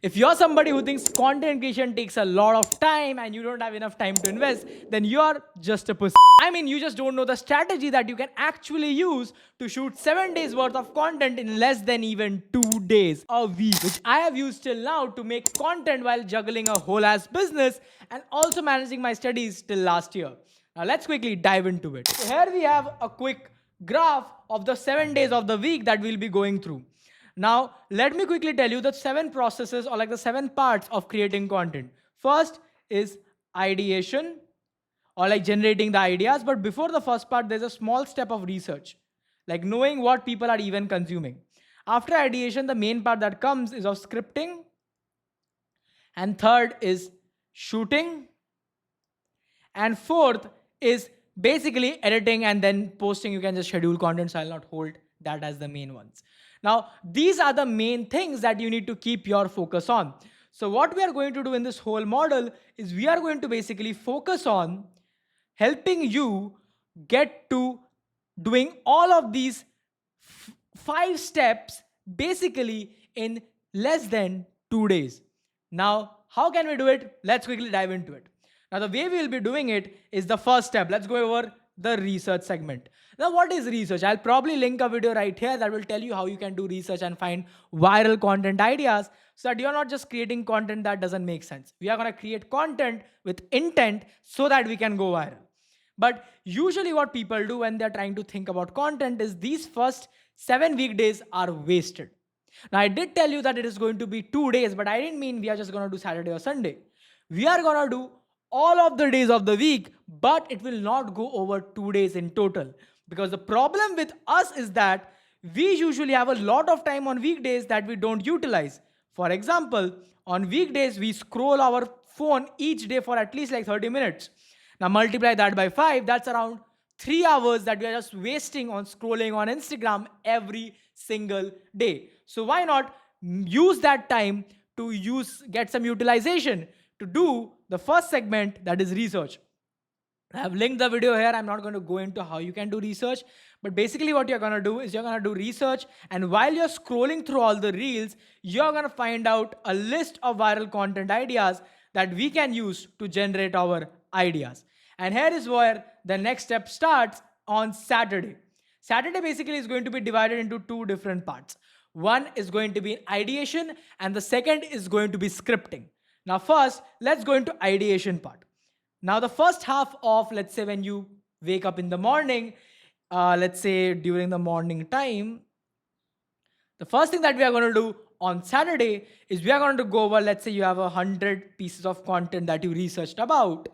If you're somebody who thinks content creation takes a lot of time and you don't have enough time to invest, then you're just a pussy. I mean, you just don't know the strategy that you can actually use to shoot 7 days worth of content in less than even 2 days a week, which I have used till now to make content while juggling a whole ass business and also managing my studies till last year. Now, let's quickly dive into it. So, here we have a quick graph of the 7 days of the week that we'll be going through. Now, let me quickly tell you the 7 processes or like the 7 parts of creating content. First is ideation or like generating the ideas. But before the first part, there's a small step of research, like knowing what people are even consuming. After ideation, the main part that comes is of scripting. And third is shooting. And fourth is basically editing and then posting. You can just schedule content, so I'll not hold that as the main ones. Now, these are the main things that you need to keep your focus on. So, what we are going to do in this whole model is we are going to basically focus on helping you get to doing all of these 5 steps basically in less than 2 days. Now, how can we do it? Let's quickly dive into it. Now, the way we will be doing it is the first step. Let's go over the research segment. Now, what is research? I'll probably link a video right here that will tell you how you can do research and find viral content ideas so that you're not just creating content that doesn't make sense. We are going to create content with intent so that we can go viral. But usually, what people do when they're trying to think about content is these first 7 weekdays are wasted. Now, I did tell you that it is going to be 2 days, but I didn't mean we are just going to do Saturday or Sunday. We are going to do all of the days of the week, but it will not go over 2 days in total. Because the problem with us is that we usually have a lot of time on weekdays that we don't utilize. For example, on weekdays, we scroll our phone each day for at least like 30 minutes. Now, multiply that by 5, that's around 3 hours that we are just wasting on scrolling on Instagram every single day. So, why not use that time to get some utilization to do the first segment, that is research. I have linked the video here. I'm not going to go into how you can do research, but basically, what you're going to do is you're going to do research, and while you're scrolling through all the reels, you're going to find out a list of viral content ideas that we can use to generate our ideas. And here is where the next step starts on Saturday. Saturday basically is going to be divided into 2 different parts. One is going to be ideation, and the second is going to be scripting. Now, first, let's go into ideation part. Now, the first half of, let's say, when you wake up in the morning, let's say during the morning time, the first thing that we are going to do on Saturday is we are going to go over, let's say you have 100 pieces of content that you researched about.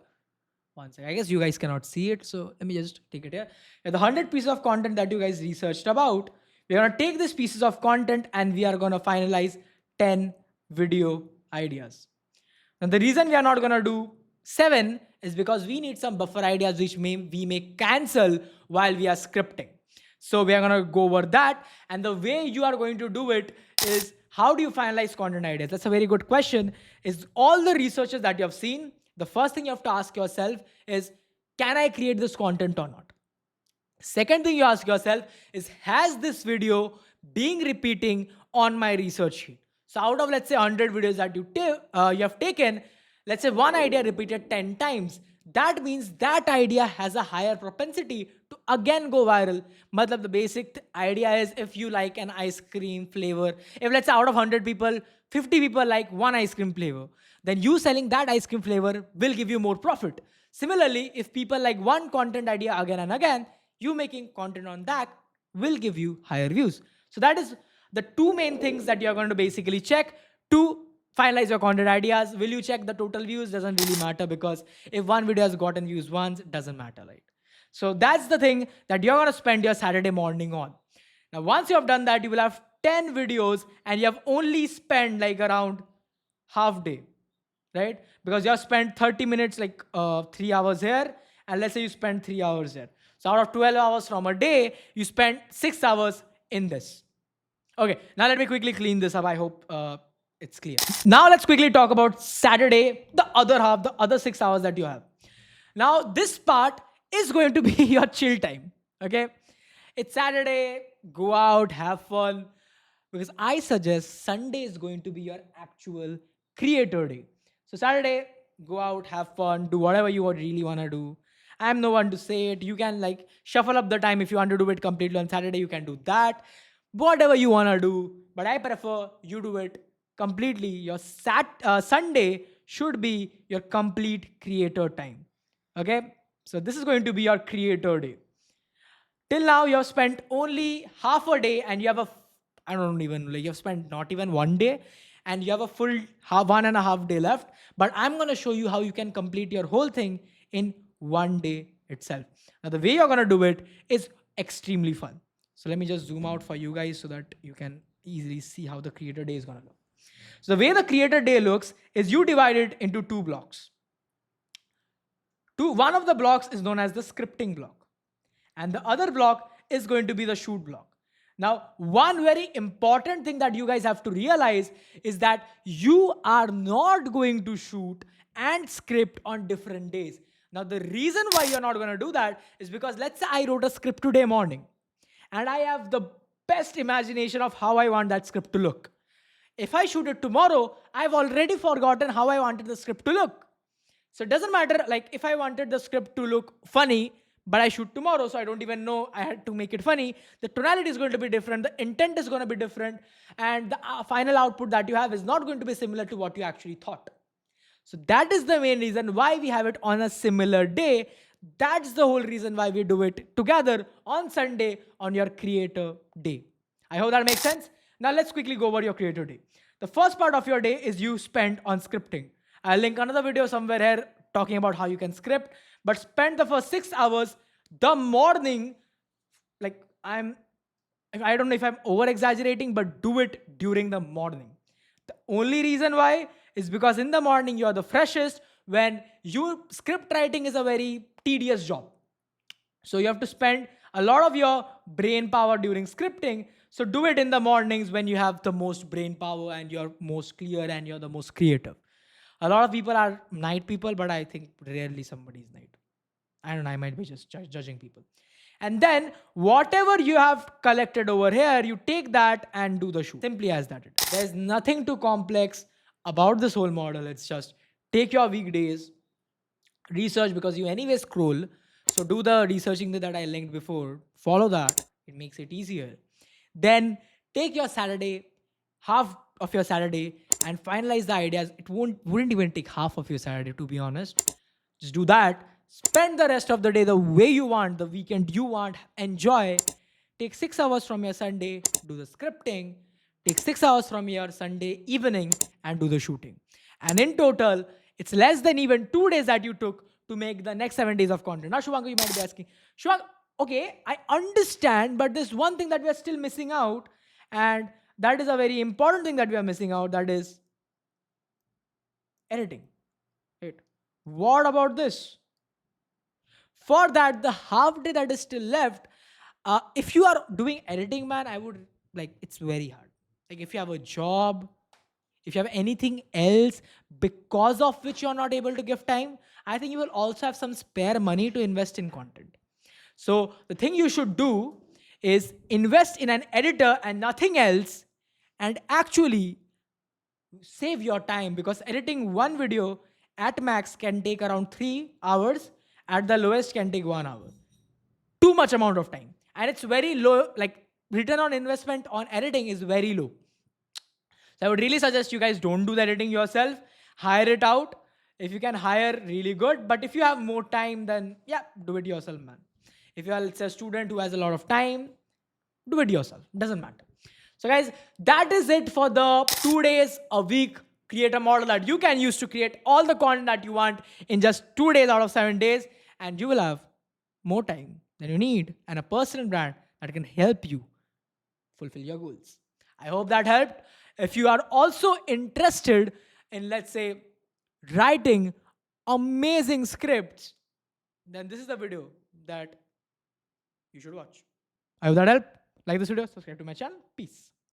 One second, I guess you guys cannot see it, so let me just take it here. The 100 pieces of content that you guys researched about, we're going to take these pieces of content and we are going to finalize 10 video ideas. And the reason we are not going to do 7 is because we need some buffer ideas which we may cancel while we are scripting. So we are going to go over that. And the way you are going to do it is, how do you finalize content ideas? That's a very good question. Is all the researches that you have seen, the first thing you have to ask yourself is, can I create this content or not? Second thing you ask yourself is, has this video been repeating on my research sheet? So out of, let's say, 100 videos that you have taken, let's say one idea repeated 10 times. That means that idea has a higher propensity to again go viral. Matlab, the basic idea is, if you like an ice cream flavor, if let's say out of 100 people, 50 people like one ice cream flavor, then you selling that ice cream flavor will give you more profit. Similarly, if people like one content idea again and again, you making content on that will give you higher views. So that is the 2 main things that you're going to basically check to finalize your content ideas. Will you check the total views? Doesn't really matter, because if one video has gotten views once, it doesn't matter, right? So that's the thing that you're going to spend your Saturday morning on. Now, once you have done that, you will have 10 videos and you have only spent like around half day, right? Because you have spent 30 minutes, like 3 hours here, and let's say you spend 3 hours here. So out of 12 hours from a day, you spent 6 hours in this. Okay, now let me quickly clean this up. I hope it's clear. Now let's quickly talk about Saturday, the other half, the other 6 hours that you have. Now, this part is going to be your chill time. Okay, it's Saturday, go out, have fun. because I suggest Sunday is going to be your actual creator day. So Saturday, go out, have fun, do whatever you really want to do. I'm no one to say it. You can like shuffle up the time if you want to do it completely on Saturday. You can do that, whatever you want to do. But I prefer you do it completely. Your Sunday should be your complete creator time. Okay, so this is going to be your creator day. Till now, you have spent only half a day, and you have I don't even like you have spent not even one day, and you have a full 1.5 day left. But I'm gonna show you how you can complete your whole thing in one day itself. Now, the way you're gonna do it is extremely fun. So let me just zoom out for you guys so that you can easily see how the creator day is gonna look. So the way the creator day looks is you divide it into two blocks. One of the blocks is known as the scripting block, and the other block is going to be the shoot block. Now, one very important thing that you guys have to realize is that you are not going to shoot and script on different days. Now, the reason why you're not going to do that is because let's say I wrote a script today morning and I have the best imagination of how I want that script to look. If I shoot it tomorrow, I've already forgotten how I wanted the script to look. So it doesn't matter, like if I wanted the script to look funny, but I shoot tomorrow, so I don't even know I had to make it funny, the tonality is going to be different, the intent is going to be different, and the final output that you have is not going to be similar to what you actually thought. So that is the main reason why we have it on a similar day. That's the whole reason why we do it together on Sunday on your creator day. I hope that makes sense. Now let's quickly go over your creator day. The first part of your day is you spend on scripting. I'll link another video somewhere here talking about how you can script, but spend the first 6 hours the morning. Like I don't know if I'm over exaggerating, but do it during the morning. The only reason why is because in the morning you are the freshest. When script writing is a very tedious job, so you have to spend a lot of your brain power during scripting. So do it in the mornings when you have the most brain power and you're most clear and you're the most creative. A lot of people are night people, but I think rarely somebody is night. I don't know, I might be just judging people. And then whatever you have collected over here, you take that and do the shoot. Simply as that. There's nothing too complex about this whole model. It's just take your weekdays, research, because you anyway scroll. So do the researching that I linked before. Follow that. It makes it easier. Then take your Saturday, half of your Saturday, and finalize the ideas. It wouldn't even take half of your Saturday, to be honest. Just do that. Spend the rest of the day the way you want, the weekend you want. Enjoy. Take 6 hours from your Sunday, do the scripting. Take 6 hours from your Sunday evening and do the shooting. And in total, it's less than even 2 days that you took to make the next 7 days of content. Now, Shubhankar, you might be asking, Shubhankar, okay, I understand, but there's one thing that we are still missing out, and that is a very important thing that we are missing out, that is editing. Right? What about this? For that, the half day that is still left, if you are doing editing, man, I would it's very hard. Like if you have a job, if you have anything else because of which you're not able to give time, I think you will also have some spare money to invest in content. So the thing you should do is invest in an editor and nothing else, and actually save your time, because editing one video at max can take around 3 hours, at the lowest can take 1 hour. Too much amount of time. And it's very low, like return on investment on editing is very low. So I would really suggest you guys don't do the editing yourself. Hire it out. If you can hire, really good. But if you have more time, then yeah, do it yourself, man. If you are, let's say, a student who has a lot of time, do it yourself. Doesn't matter. So guys, that is it for the 2 days a week creator model that you can use to create all the content that you want in just 2 days out of 7 days. And you will have more time than you need and a personal brand that can help you fulfill your goals. I hope that helped. If you are also interested in, let's say, writing amazing scripts, then this is the video that you should watch. I hope that helped. Like this video, subscribe to my channel. Peace.